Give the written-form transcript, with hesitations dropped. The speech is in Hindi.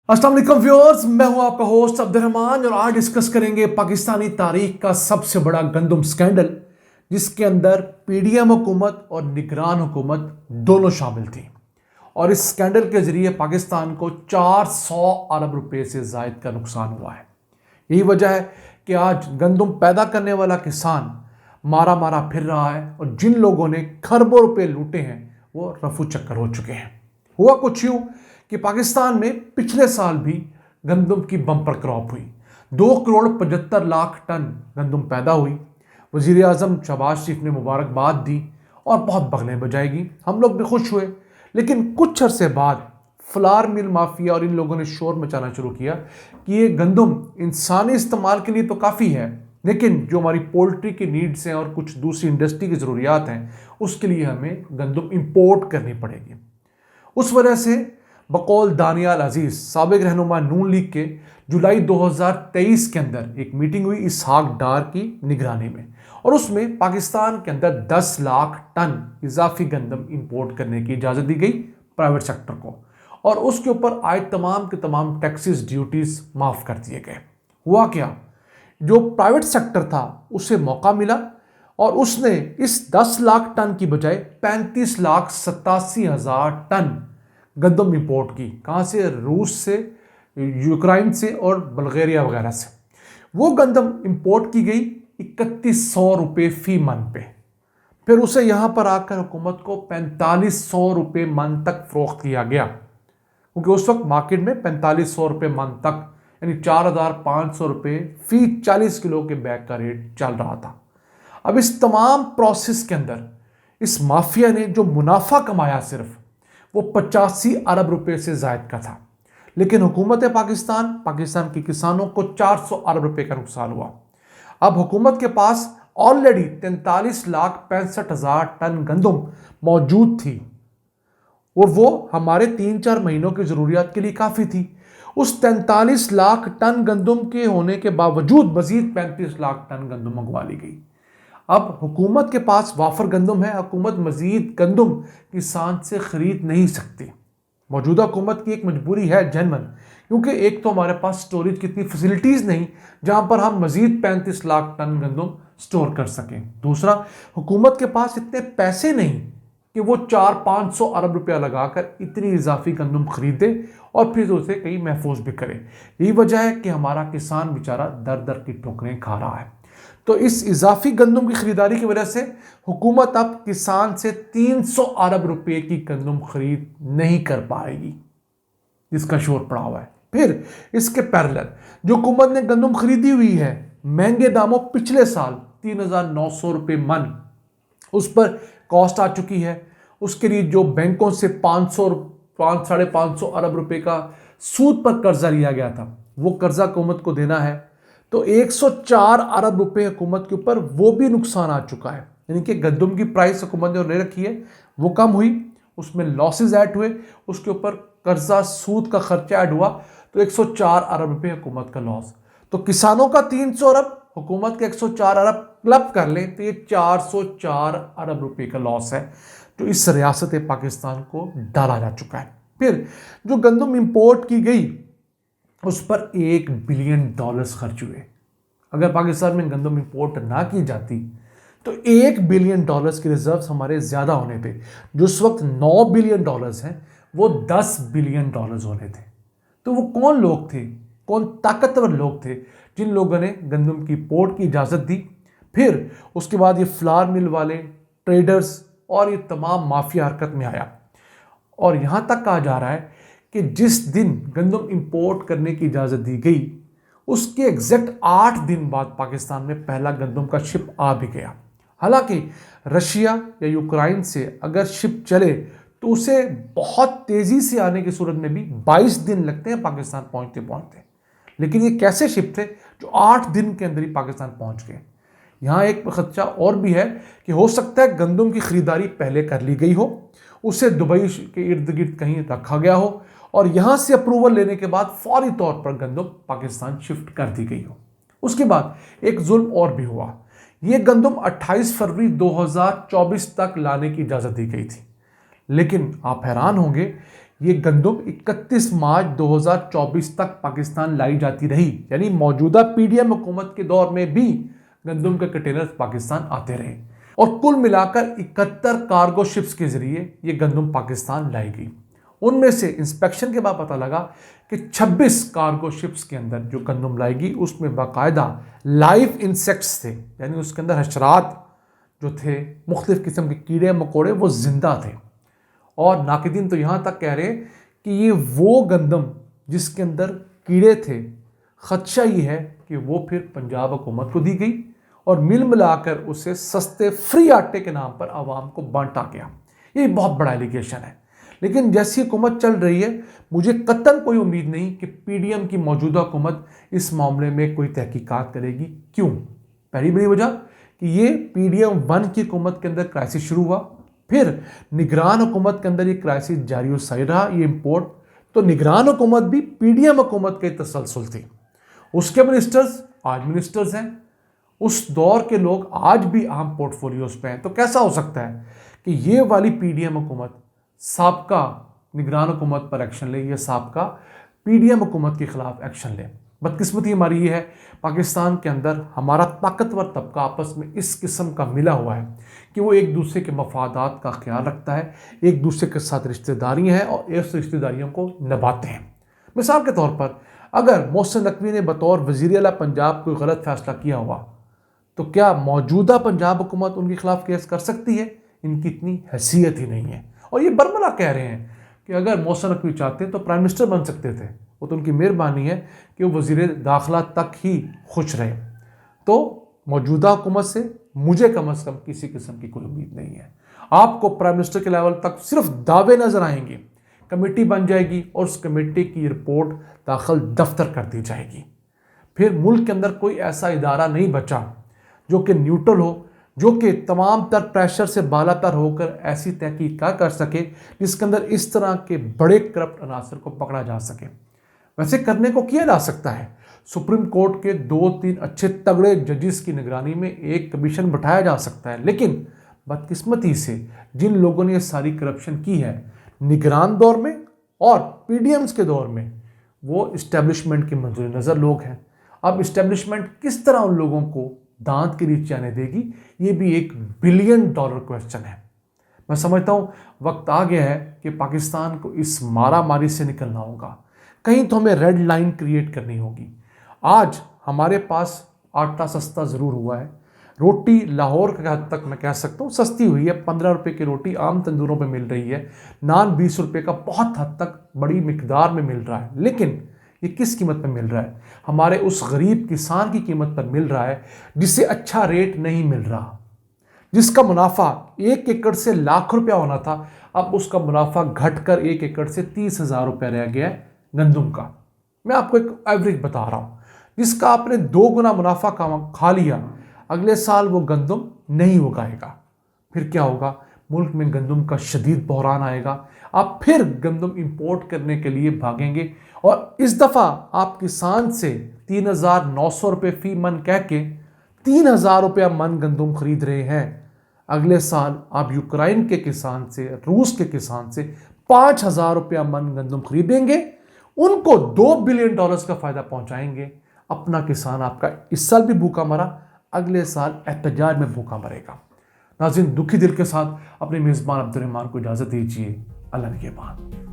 अस्सलाम वालेकुम व्यूअर्स, मैं हूं आपका होस्ट अब्दुल रहमान और आज डिस्कस करेंगे पाकिस्तानी तारीख का सबसे बड़ा गंदम स्कैंडल जिसके अंदर पीडीएम हुकूमत और निगरान हुकूमत दोनों शामिल थी। और इस स्कैंडल के जरिए पाकिस्तान को 400 अरब रुपए से जायद का नुकसान हुआ है। यही वजह है कि आज गंदम पैदा करने वाला किसान मारा मारा फिर रहा है और जिन लोगों ने खरबों रुपए लूटे हैं वो रफू चक्कर हो चुके हैं। हुआ कुछ यूं कि पाकिस्तान में पिछले साल भी गंदम की बम्पर क्रॉप हुई। 2,75,00,000 टन गंदम पैदा हुई। वजीर आजम शहबाज शरीफ ने मुबारकबाद दी और बहुत बगलें बजाएगी, हम लोग भी खुश हुए। लेकिन कुछ अरसे बाद फ्लार मिल माफिया और इन लोगों ने शोर मचाना शुरू किया कि ये गंदम इंसानी इस्तेमाल के लिए तो काफ़ी है, लेकिन जो हमारी पोल्ट्री की नीड्स हैं और कुछ दूसरी इंडस्ट्री की ज़रूरियात हैं उसके लिए हमें गंदम इंपोर्ट करनी पड़ेगी। उस वजह से बकौल दानियाल अजीज साबिक रहनुमा नून लीग के जुलाई 2023 के अंदर एक मीटिंग हुई इसहाक डार की निगरानी में और उसमें पाकिस्तान के अंदर 10 लाख टन इजाफी गंदम इंपोर्ट करने की इजाज़त दी गई प्राइवेट सेक्टर को और उसके ऊपर आए तमाम के तमाम टैक्सेस ड्यूटीज माफ़ कर दिए गए। हुआ क्या, जो प्राइवेट सेक्टर था उसे मौका मिला और उसने इस 10 लाख टन की बजाय 35,87,000 टन गंदम इंपोर्ट की। कहाँ से? रूस से, यूक्रेन से और बल्गेरिया वगैरह से। वो गंदम इंपोर्ट की गई 3,100 रुपये फी मन पे। फिर उसे यहाँ पर आकर हुकूमत को 4,500 रुपये मन तक फरोख्त किया गया, क्योंकि उस वक्त मार्केट में 4,500 रुपये मन तक यानी 4,500 रुपये फी 40 किलो के बैग का रेट चल रहा था। अब इस तमाम प्रोसेस के अंदर इस माफिया ने जो मुनाफा कमाया सिर्फ वो 85 अरब रुपए से जायद का था। लेकिन हुकूमत पाकिस्तान के किसानों को 400 अरब रुपए का नुकसान हुआ। अब हुकूमत के पास ऑलरेडी 43,65,000 टन गंदम मौजूद थी और वो हमारे 3-4 महीनों की ज़रूरियात के लिए काफ़ी थी। उस 43 लाख टन गंदम के होने के बावजूद मजीद 35 लाख टन गंदम मंगवा ली गई। अब हुकूमत के पास वाफर गंदम है, हुकूमत मजीद गंदम किसान से खरीद नहीं सकती। मौजूदा हुकूमत की एक मजबूरी है जनरल, क्योंकि एक तो हमारे पास स्टोरेज की इतनी फैसिलिटीज़ नहीं जहां पर हम मजीद 35 लाख टन गंदम स्टोर कर सकें। दूसरा, हुकूमत के पास इतने पैसे नहीं कि वो 400-500 अरब रुपया लगाकर इतनी इजाफी गंदम खरीदे और फिर उसे कहीं महफूज भी करे। यही वजह है कि हमारा किसान बेचारा दर दर की ठोकरें खा रहा है। तो इस इजाफी गंदम की खरीदारी की वजह से हुकूमत अब किसान से 300 अरब रुपए की गंदम खरीद नहीं कर पाएगी, जिसका शोर पड़ा हुआ है। फिर इसके पैरेलल जो हुकूमत ने गंदम खरीदी हुई है महंगे दामों, पिछले साल 3,900 रुपये मन उस पर कॉस्ट आ चुकी है। उसके लिए जो बैंकों से 500-550 अरब रुपए का सूद पर कर्जा लिया गया था वो कर्जा हुकूमत को देना है, तो 104 अरब रुपए हुकूमत के ऊपर वो भी नुकसान आ चुका है। यानी कि गंदम की प्राइस हुकूमत ने ले रखी है वो कम हुई, उसमें लॉसेस ऐड हुए, उसके ऊपर कर्जा सूद का खर्चा ऐड हुआ, तो 104 अरब रुपए हुकूमत का लॉस। तो किसानों का 300 अरब, हुकूमत के 104 अरब क्लब कर लें तो ये 404 अरब रुपए का लॉस है जो इस रियासत पाकिस्तान को डाला जा चुका है। फिर जो गंदम इंपोर्ट की गई उस पर $1 बिलियन खर्च हुए। अगर पाकिस्तान में गंदम इंपोर्ट ना की जाती तो $1 बिलियन के रिजर्व्स हमारे ज़्यादा होने थे। जो उस वक्त $9 बिलियन हैं वो $10 बिलियन होने थे। तो वो कौन लोग थे, कौन ताकतवर लोग थे जिन लोगों ने गंदम की इंपोर्ट की इजाज़त दी? फिर उसके बाद ये फ्लावर मिल वाले ट्रेडर्स और ये तमाम माफिया हरकत में आया और यहाँ तक कहा जा रहा है कि जिस दिन गंदम इंपोर्ट करने की इजाज़त दी गई उसके एग्जैक्ट 8 दिन बाद पाकिस्तान में पहला गंदम का शिप आ भी गया। हालांकि रशिया या यूक्रेन से अगर शिप चले तो उसे बहुत तेज़ी से आने की सूरत में भी 22 दिन लगते हैं पाकिस्तान पहुंचते पहुंचते। लेकिन ये कैसे शिप थे जो 8 दिन के अंदर ही पाकिस्तान पहुंच गए? यहाँ एक खदशा और भी है कि हो सकता है गंदम की खरीदारी पहले कर ली गई हो, उसे दुबई के इर्द गिर्द कहीं रखा गया हो और यहाँ से अप्रूवल लेने के बाद फौरी तौर पर गंदम पाकिस्तान शिफ्ट कर दी गई हो। उसके बाद एक जुल्म और भी हुआ। ये गंदम 28 फरवरी 2024 तक लाने की इजाज़त दी गई थी, लेकिन आप हैरान होंगे ये गंदम 31 मार्च 2024 तक पाकिस्तान लाई जाती रही, यानी मौजूदा पीडीएम हुकूमत के दौर में भी गंदम के कंटेनर्स पाकिस्तान आते रहे और कुल मिलाकर 71 कार्गो शिप्स के जरिए ये गंदम पाकिस्तान लाई गई। उनमें से इंस्पेक्शन के बाद पता लगा कि 26 कार्गो शिप्स के अंदर जो गंदम लाएगी उसमें बाकायदा लाइव इंसेक्ट्स थे, यानी उसके अंदर हशरात जो थे, मुख्तलिफ किस्म के कीड़े मकोड़े वो जिंदा थे। और नाकिदीन तो यहाँ तक कह रहे कि ये वो गंदम जिसके अंदर कीड़े थे, खदशा ये है कि वो फिर पंजाब हुकूमत को दी गई और मिल मिलाकर उसे सस्ते फ्री आटे के नाम पर आवाम को बांटा गया। ये बहुत बड़ा एलिगेशन है। लेकिन जैसी हुकूमत चल रही है, मुझे कतई कोई उम्मीद नहीं कि पीडीएम की मौजूदा हुकूमत इस मामले में कोई तहकीकात करेगी। क्यों? पहली बड़ी वजह कि ये पीडीएम 1 की हुकूमत के अंदर क्राइसिस शुरू हुआ, फिर निगरान हुकूमत के अंदर ये क्राइसिस जारी और सही रहा, ये इम्पोर्ट। तो निगरान हुकूमत भी पीडीएम हुकूमत के तसलसल थी। उसके मिनिस्टर्स आज मिनिस्टर्स हैं, उस दौर के लोग आज भी आम पोर्टफोलियोज पे हैं। तो कैसा हो सकता है कि ये वाली पीडीएम हुकूमत साबका निगरान हुकूमत पर एक्शन ले, ये साबका पीडीएम हुकूमत के खिलाफ एक्शन ले? बदकिस्मती हमारी ये है, पाकिस्तान के अंदर हमारा ताकतवर तबका आपस में इस किस्म का मिला हुआ है कि वो एक दूसरे के मफादात का ख्याल रखता है, एक दूसरे के साथ रिश्तेदारियाँ हैं और इस रिश्तेदारियों को निभाते हैं। मिसाल के तौर पर अगर मोहसिन नकवी ने बतौर वज़ीर आला पंजाब कोई गलत फैसला किया हुआ तो क्या मौजूदा पंजाब हुकूमत उनके खिलाफ केस कर सकती है? इनकी इतनी हैसियत ही नहीं है। और ये बरमला कह रहे हैं कि अगर मोहसिन नकवी चाहते तो प्राइम मिनिस्टर बन सकते थे, वो तो उनकी मेहरबानी है कि वो वज़ीर दाखिला तक ही खुश रहे। तो मौजूदा हुकूमत से मुझे कम से कम किसी किस्म की कोई उम्मीद नहीं है। आपको प्राइम मिनिस्टर के लेवल तक सिर्फ दावे नजर आएंगे, कमेटी बन जाएगी और उस कमेटी की रिपोर्ट दाखिल दफ्तर कर दी जाएगी। फिर मुल्क के अंदर कोई ऐसा इदारा नहीं बचा जो कि न्यूट्रल हो, जो कि तमाम तर प्रेशर से बालातर होकर ऐसी तहकीकात कर सके जिसके अंदर इस तरह के बड़े करप्ट अनासर को पकड़ा जा सके। वैसे करने को किया जा सकता है। सुप्रीम कोर्ट के 2-3 अच्छे तगड़े जजेस की निगरानी में एक कमीशन बैठाया जा सकता है, लेकिन बदकिस्मती से जिन लोगों ने ये सारी करप्शन की है निगरान दौर में और पीडीएम्स के दौर में, वो इस्टेब्लिशमेंट के मंजूर नज़र लोग हैं। अब इस्टेब्लिशमेंट किस तरह उन लोगों को दांत के नीचे आने देगी, ये भी एक $1 बिलियन क्वेश्चन है। मैं समझता हूँ वक्त आ गया है कि पाकिस्तान को इस मारामारी से निकलना होगा। कहीं तो हमें रेड लाइन क्रिएट करनी होगी। आज हमारे पास आटा सस्ता ज़रूर हुआ है, रोटी लाहौर के हद तक मैं कह सकता हूँ सस्ती हुई है। 15 रुपये की रोटी आम तंदूरों पे मिल रही है, नान 20 रुपये का बहुत हद तक बड़ी मिकदार में मिल रहा है। लेकिन ये किस कीमत पर मिल रहा है? हमारे उस गरीब किसान की कीमत पर मिल रहा है जिसे अच्छा रेट नहीं मिल रहा, जिसका मुनाफा 1 एकड़ से लाख रुपया होना था, अब उसका मुनाफा घटकर 1 एकड़ से 30,000 रुपया रह गया है गंदम का। मैं आपको एक एवरेज बता रहा हूँ, जिसका आपने 2 गुना मुनाफा खा लिया, अगले साल वो गंदम नहीं उगाएगा। फिर क्या होगा? मुल्क में गंदम का शदीद बहरान आएगा। आप फिर गंदम इंपोर्ट करने के लिए भागेंगे और इस दफ़ा आप किसान से 3,900 रुपये फी मन कह के 3,000 रुपया मन गंदम खरीद रहे हैं। अगले साल आप यूक्रेन के किसान से, रूस के किसान से 5,000 रुपया मन गंदम खरीदेंगे, उनको $2 बिलियन का फ़ायदा पहुंचाएंगे। अपना किसान आपका इस साल भी भूखा मरा, अगले साल एहतजाज में भूखा मरेगा। नाज़रीन, दुखी दिल के साथ अपने मेज़बान अब्दुर्रहमान को इजाज़त दीजिए। अल्लाह के बाद।